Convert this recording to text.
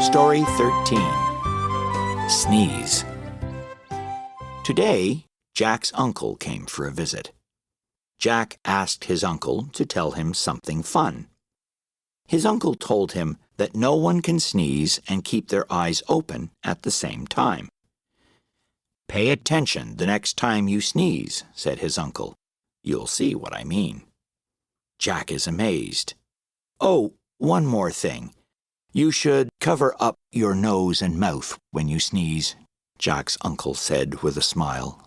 Story 13. Sneeze. Today, Jack's uncle came for a visit. Jack asked his uncle to tell him something fun. His uncle told him that no one can sneeze and keep their eyes open at the same time. "Pay attention the next time you sneeze," said his uncle. "You'll see what I mean." Jack is amazed. "Oh, one more thing. You should cover up your nose and mouth when you sneeze," Jack's uncle said with a smile.